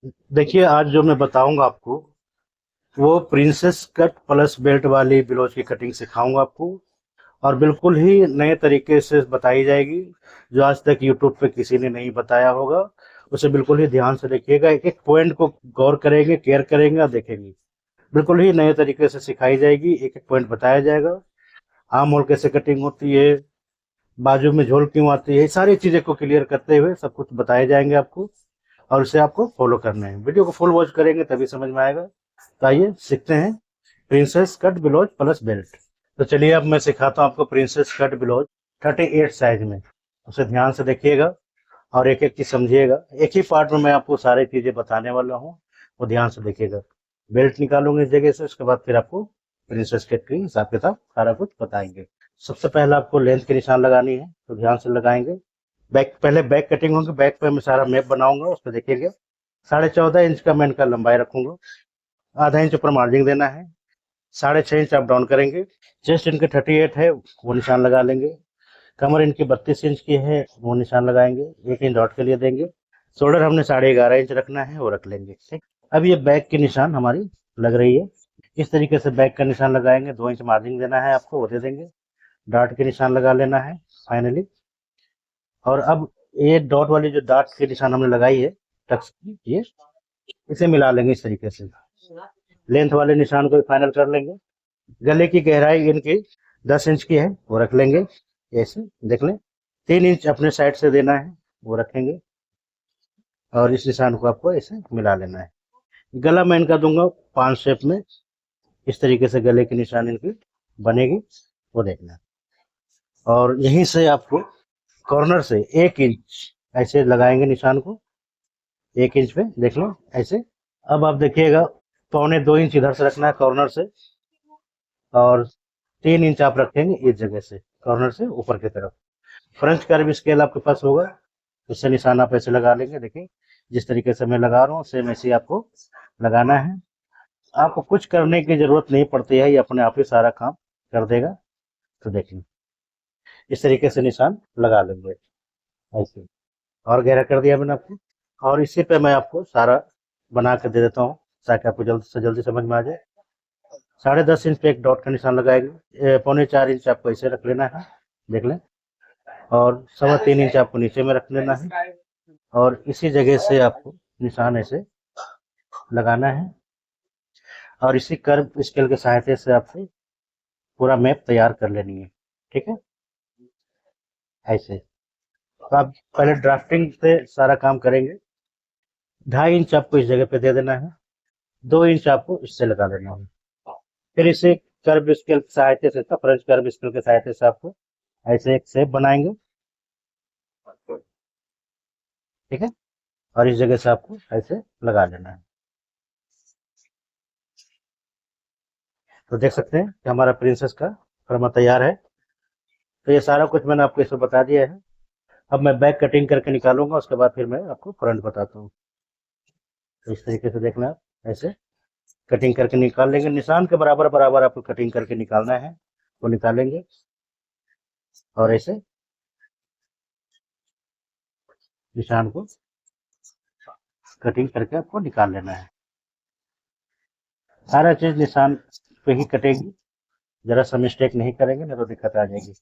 देखिए, आज जो मैं बताऊंगा आपको वो प्रिंसेस कट प्लस बेल्ट वाली ब्लाउज की कटिंग सिखाऊंगा आपको। और बिल्कुल ही नए तरीके से बताई जाएगी, जो आज तक यूट्यूब पे किसी ने नहीं बताया होगा। उसे बिल्कुल ही ध्यान से देखिएगा, एक एक पॉइंट को गौर करेंगे, केयर करेंगे और देखेंगे। बिल्कुल ही नए तरीके से सिखाई जाएगी, एक एक पॉइंट बताया जाएगा। आर्म होल कैसे कटिंग होती है, बाजू में झोल क्यों आती है, सारी चीजें को क्लियर करते हुए सब कुछ बताए जाएंगे आपको। और उसे आपको फॉलो करना है, वीडियो को फुल वॉच करेंगे तभी समझ में आएगा। तो आइए सीखते हैं princess cut blouse plus belt. तो चलिए अब मैं सिखाता हूँ आपको प्रिंसेस कट ब्लाउज 38 साइज में। उसे ध्यान से देखिएगा और एक एक चीज समझिएगा। एक ही पार्ट में मैं आपको सारी चीजें बताने वाला हूँ, वो ध्यान से देखिएगा। बेल्ट निकालूंगे इस जगह से, उसके बाद फिर आपको प्रिंसेस कट की हिसाब किताब सारा कुछ बताएंगे। सबसे पहले आपको लेंथ के निशान लगानी है, तो ध्यान से लगाएंगे। बैक पहले बैक कटिंग होगी, बैक पे मैं सारा मैप बनाऊंगा, उस पर देखिएगा। 14.5 इंच का मैं इनका लंबाई रखूंगा। आधा इंच ऊपर मार्जिन देना है। 6.5 इंच आप डाउन करेंगे। चेस्ट इनके 38 है, वो निशान लगा लेंगे। कमर इनकी 32 इंच की है, वो निशान लगाएंगे। 1 इंच डॉट के लिए देंगे। शोल्डर हमने 11.5 इंच रखना है, वो रख लेंगे। ठीक। अब ये बैक की निशान हमारी लग रही है। इस तरीके से बैक का निशान लगाएंगे। 2 इंच मार्जिन देना है आपको, वो दे देंगे। डॉट के निशान लगा लेना है फाइनली। और अब ये डॉट वाली जो डॉट के निशान हमने लगाई है टक्स की, ये इसे मिला लेंगे इस तरीके से। लेंथ वाले निशान को फाइनल कर लेंगे। गले की गहराई इनकी 10 इंच की है, वो रख लेंगे। ऐसे देख लें। 3 इंच अपने साइड से देना है, वो रखेंगे। और इस निशान को आपको ऐसे मिला लेना है। गला मैं इनका दूंगा 5 शेप में। इस तरीके से गले की निशान इनकी बनेगी, वो देखना। और यहीं से आपको कॉर्नर से 1 इंच ऐसे लगाएंगे निशान को। 1 इंच पे देख लो ऐसे। अब आप देखिएगा, 1.25 इंच इधर से रखना है कॉर्नर से। और 3 इंच आप रखेंगे इस जगह से, कॉर्नर से ऊपर की तरफ। फ्रंट कर्व स्केल आपके पास होगा, उससे निशान आप ऐसे लगा लेंगे। देखिए जिस तरीके से मैं लगा रहा हूँ, सेम ऐसे ही आपको लगाना है। आपको कुछ करने की जरूरत नहीं पड़ती है, ये अपने आप ही सारा काम कर देगा। तो देखिए इस तरीके से निशान लगा लेंगे ऐसे। और गहरा कर दिया मैंने आपको। और इसी पे मैं आपको सारा बना के दे देता हूँ, ताकि आपको जल्द से जल्दी समझ में आ जाए। 10.5 इंच पे एक डॉट का निशान लगाएंगे। 3.25 इंच आपको ऐसे रख लेना है, देख लें। और 3.25 इंच आपको नीचे में रख लेना है। और इसी जगह से आपको निशान ऐसे लगाना है। और इसी कर्व स्केल के सहायता से आपसे पूरा मैप तैयार कर लेनी है। ठीक है ऐसे। तो आप पहले ड्राफ्टिंग से सारा काम करेंगे। 2.5 इंच आपको इस जगह पे दे देना है। 2 इंच आपको इससे लगा देना है। फिर इसे कर्व स्केल की सहायता से, फ्रेंच कर्व स्केल की सहायता से आपको ऐसे एक शेप बनाएंगे। ठीक है। और इस जगह से आपको ऐसे लगा लेना है। तो देख सकते हैं कि हमारा प्रिंसेस का फर्मा तैयार है। तो ये सारा कुछ मैंने आपको इसमें बता दिया है। अब मैं बैक कटिंग करके निकालूंगा, उसके बाद फिर मैं आपको फ्रंट बताता हूँ। तो इस तरीके से देखना, आप ऐसे कटिंग करके निकाल लेंगे। निशान के बराबर बराबर आपको कटिंग करके निकालना है, वो निकालेंगे। और ऐसे निशान को कटिंग करके आपको निकाल लेना है। सारा चीज निशान पे ही कटेगी, जरा सा मिस्टेक नहीं करेंगे नहीं तो दिक्कत आ जाएगी।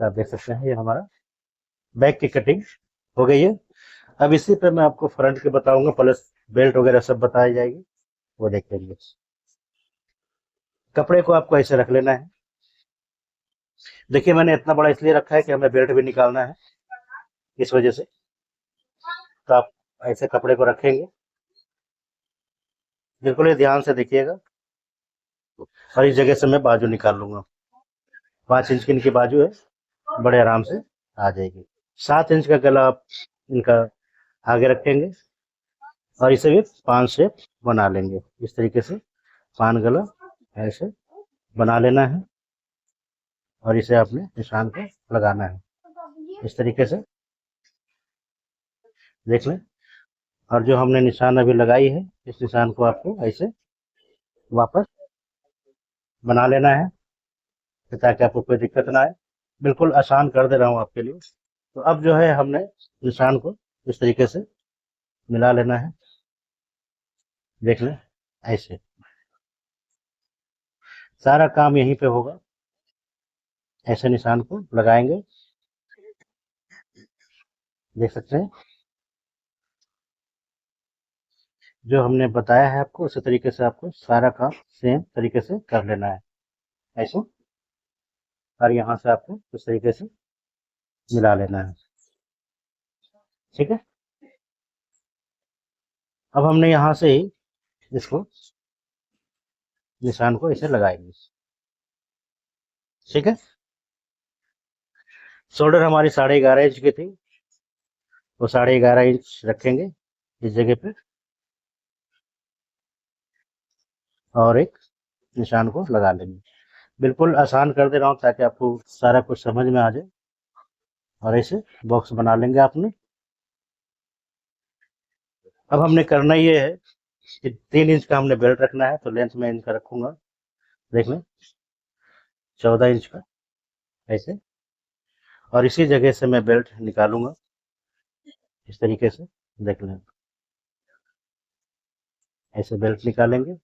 तो आप देख सकते हैं ये हमारा बैक की कटिंग हो गई है। अब इसी पे मैं आपको फ्रंट के बताऊंगा, प्लस बेल्ट वगैरह सब बताई जाएगी, वो देखेंगे। कपड़े को आपको ऐसे रख लेना है। देखिए मैंने इतना बड़ा इसलिए रखा है कि हमें बेल्ट भी निकालना है, इस वजह से। तो आप ऐसे कपड़े को रखेंगे, बिल्कुल ही ध्यान से देखिएगा। और इस जगह से मैं बाजू निकाल लूंगा। 5 इंच की इनकी बाजू है, बड़े आराम से आ जाएगी। 7 इंच का गला आप इनका आगे रखेंगे। और इसे भी 5 शेप बना लेंगे इस तरीके से। 5 गला ऐसे बना लेना है। और इसे आपने निशान को लगाना है इस तरीके से, देख लें। और जो हमने निशान अभी लगाई है, इस निशान को आपको ऐसे वापस बना लेना है, ताकि आपको कोई दिक्कत ना आए। बिल्कुल आसान कर दे रहा हूँ आपके लिए। तो अब जो है हमने निशान को इस तरीके से मिला लेना है। देख लें, ऐसे सारा काम यहीं पे होगा। ऐसे निशान को लगाएंगे, देख सकते हैं जो हमने बताया है आपको उसी तरीके से आपको सारा काम सेम तरीके से कर लेना है ऐसे। और यहाँ से आपको इस तरीके से मिला लेना है, ठीक है। अब हमने यहाँ से ही इसको निशान को ऐसे लगाएंगे, ठीक है। शोल्डर हमारी 11.5 इंच की थी, वो 11.5 इंच रखेंगे इस जगह पे और एक निशान को लगा लेंगे। बिल्कुल आसान कर दे रहा हूँ ताकि आपको सारा कुछ समझ में आ जाए। और ऐसे बॉक्स बना लेंगे आपने। अब हमने करना ये है कि 3 इंच का हमने बेल्ट रखना है, तो लेंथ में इनका रखूंगा, देख लें 14 इंच का ऐसे। और इसी जगह से मैं बेल्ट निकालूंगा इस तरीके से, देख लें ऐसे बेल्ट निकालेंगे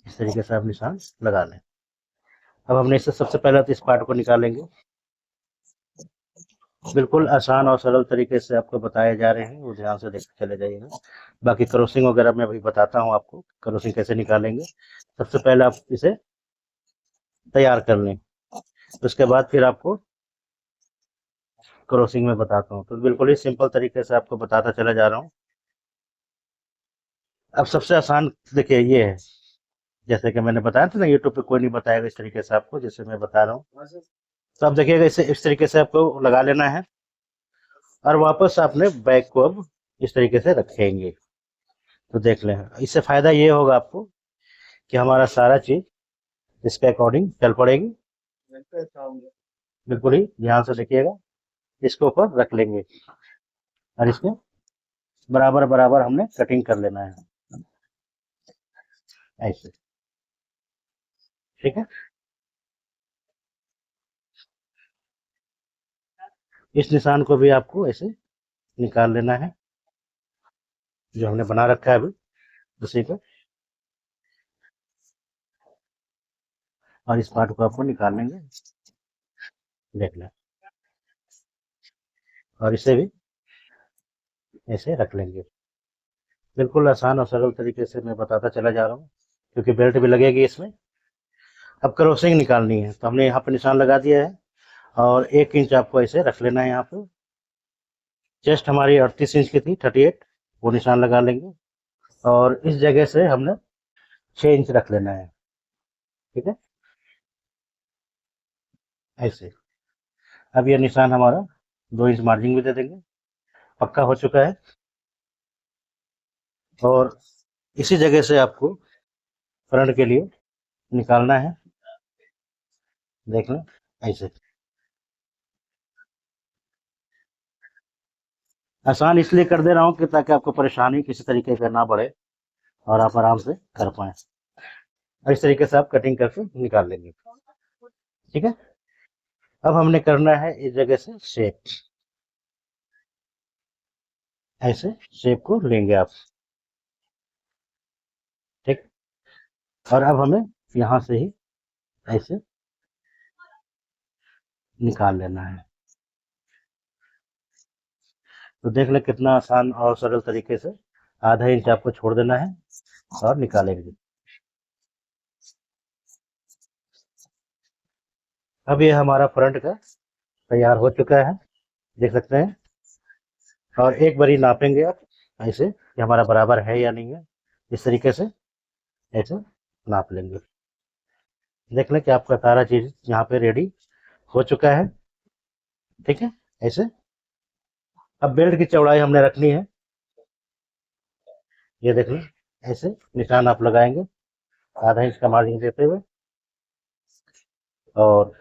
इस तरीके से, आप निशान लगा लें। अब हमने इससे सबसे पहले तो इस पार्ट को निकालेंगे। बिल्कुल आसान और सरल तरीके से आपको बताए जा रहे हैं, वो ध्यान से देखते चले जाइएगा। बाकी क्रॉसिंग वगैरह मैं अभी बताता हूँ आपको, क्रॉसिंग कैसे निकालेंगे। सबसे पहले आप इसे तैयार कर लें, उसके बाद फिर आपको क्रॉसिंग में बताता हूँ। तो बिल्कुल ही सिंपल तरीके से आपको बताता चला जा रहा हूँ। अब सबसे आसान देखिए ये है, जैसे कि मैंने बताया था ना, यूट्यूब पे कोई नहीं बताएगा इस तरीके से आपको जैसे मैं बता रहा हूँ। तो आप देखिएगा इसे इस तरीके से आपको लगा लेना है और वापस आपने बैग को अब इस तरीके से रखेंगे। तो देख लें, इससे फायदा ये होगा आपको कि हमारा सारा चीज इसके अकॉर्डिंग चल पड़ेगी। बिल्कुल ही ध्यान से देखिएगा, इसके ऊपर रख लेंगे और इसको बराबर बराबर हमने कटिंग कर लेना है ऐसे, ठीक है। इस निशान को भी आपको ऐसे निकाल लेना है जो हमने बना रखा है अभी उसी को, और इस पार्ट को आपको निकाल लेंगे, देख लें। और इसे भी ऐसे रख लेंगे। बिल्कुल आसान और सरल तरीके से मैं बताता चला जा रहा हूँ, क्योंकि बेल्ट भी लगेगी इसमें। अब क्रॉसिंग निकालनी है, तो हमने यहाँ पर निशान लगा दिया है और 1 इंच आपको ऐसे रख लेना है यहाँ पे। चेस्ट हमारी 38 इंच की थी, 38, वो निशान लगा लेंगे और इस जगह से हमने 6 इंच रख लेना है, ठीक है ऐसे। अब ये निशान हमारा 2 इंच मार्जिन भी दे देंगे, पक्का हो चुका है। और इसी जगह से आपको फ्रंट के लिए निकालना है, देख लें ऐसे। आसान इसलिए कर दे रहा हूँ कि ताकि आपको परेशानी किसी तरीके का ना बढ़े और आप आराम से कर पाए। और इस तरीके से आप कटिंग करके निकाल लेंगे, ठीक है। अब हमने करना है इस जगह से शेप, ऐसे शेप को लेंगे आप, ठीक। और अब हमें यहाँ से ही ऐसे निकाल लेना है। तो देख ले कितना आसान और सरल तरीके से, आधा इंच आपको छोड़ देना है और निकालेंगे। अब ये हमारा फ्रंट का तैयार हो चुका है, देख सकते हैं। और एक बारी नापेंगे आप ऐसे कि हमारा बराबर है या नहीं है, इस तरीके से ऐसे नाप लेंगे। देख लें कि आपका सारा चीज यहाँ पे रेडी हो चुका है, ठीक है ऐसे। अब बेल्ट की चौड़ाई हमने रखनी है, ये देख लें ऐसे निशान आप लगाएंगे आधा इंच का मार्जिन देते हुए। और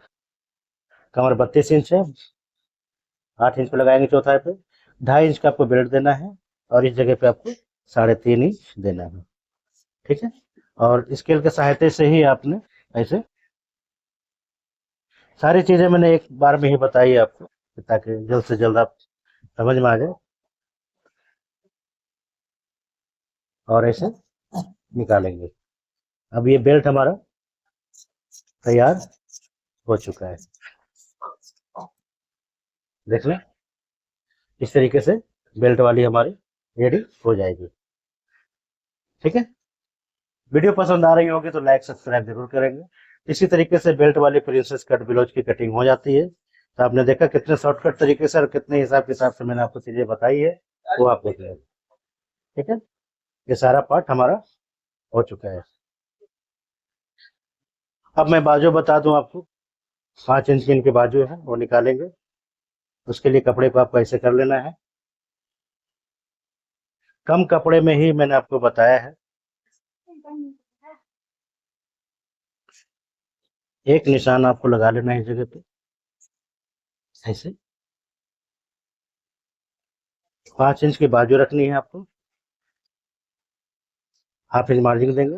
कमर 32 इंच है, 8 इंच पे लगाएंगे चौथाई पे, 2.5 इंच का आपको बेल्ट देना है और इस जगह पे आपको 3.5 इंच देना है, ठीक है। और स्केल के सहायता से ही आपने ऐसे सारी चीजें मैंने एक बार में ही बताई है आपको, ताकि जल्द से जल्द आप समझ में आ जाए। और ऐसे निकालेंगे। अब ये बेल्ट हमारा तैयार हो चुका है, देख लें। इस तरीके से बेल्ट वाली हमारी रेडी हो जाएगी। ठीक है, वीडियो पसंद आ रही होगी तो लाइक सब्सक्राइब जरूर करेंगे। इसी तरीके से बेल्ट वाली प्रिंसेस कट ब्लाउज की कटिंग हो जाती है। तो आपने देखा कितने शॉर्टकट तरीके से और कितने हिसाब किताब से मैंने आपको चीजें बताई है, वो आप देख लेंगे। ठीक है, ये सारा पार्ट हमारा हो चुका है। अब मैं बाजू बता दूं आपको। 5 इंच की इनके बाजू है, वो निकालेंगे। उसके लिए कपड़े को आपको ऐसे कर लेना है। कम कपड़े में ही मैंने आपको बताया है। एक निशान आपको लगा लेना है इस जगह पे, ऐसे। 5 इंच की बाजू रखनी है आपको। हाफ इंच मार्जिन देंगे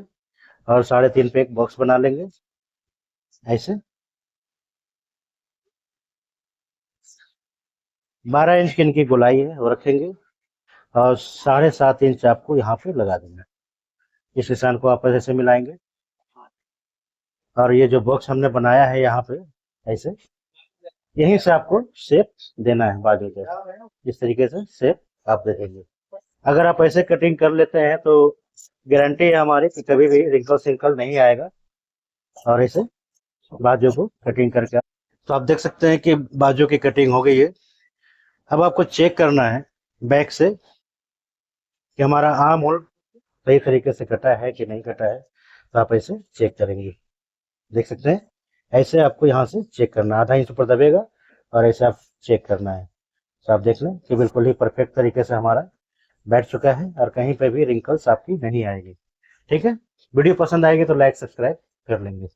और 3.5 पे एक बॉक्स बना लेंगे, ऐसे। 12 इंच की इनकी गोलाई है, वो रखेंगे। और 7.5 इंच आपको यहाँ पे लगा देना। इस निशान को आपस ऐसे मिलाएंगे। और ये जो बॉक्स हमने बनाया है यहाँ पे, ऐसे, यहीं से आपको शेप देना है बाजू के। इस तरीके से शेप आप दे देंगे। अगर आप ऐसे कटिंग कर लेते हैं तो गारंटी है हमारी कि कभी भी रिंकल सिंकल नहीं आएगा। और ऐसे बाजू को कटिंग करके तो आप देख सकते हैं कि बाजू की कटिंग हो गई है। अब आपको चेक करना है बैक से कि हमारा आर्म होल सही तरीके से कटा है कि नहीं कटा है। तो आप ऐसे चेक करेंगे, देख सकते हैं। ऐसे आपको यहाँ से चेक करना है, 1/2 इंच ऊपर दबेगा और ऐसे आप चेक करना है। तो आप देख लें कि बिल्कुल ही परफेक्ट तरीके से हमारा बैठ चुका है और कहीं पे भी रिंकल्स आपकी नहीं आएगी। ठीक है, वीडियो पसंद आएगी तो लाइक सब्सक्राइब कर लेंगे।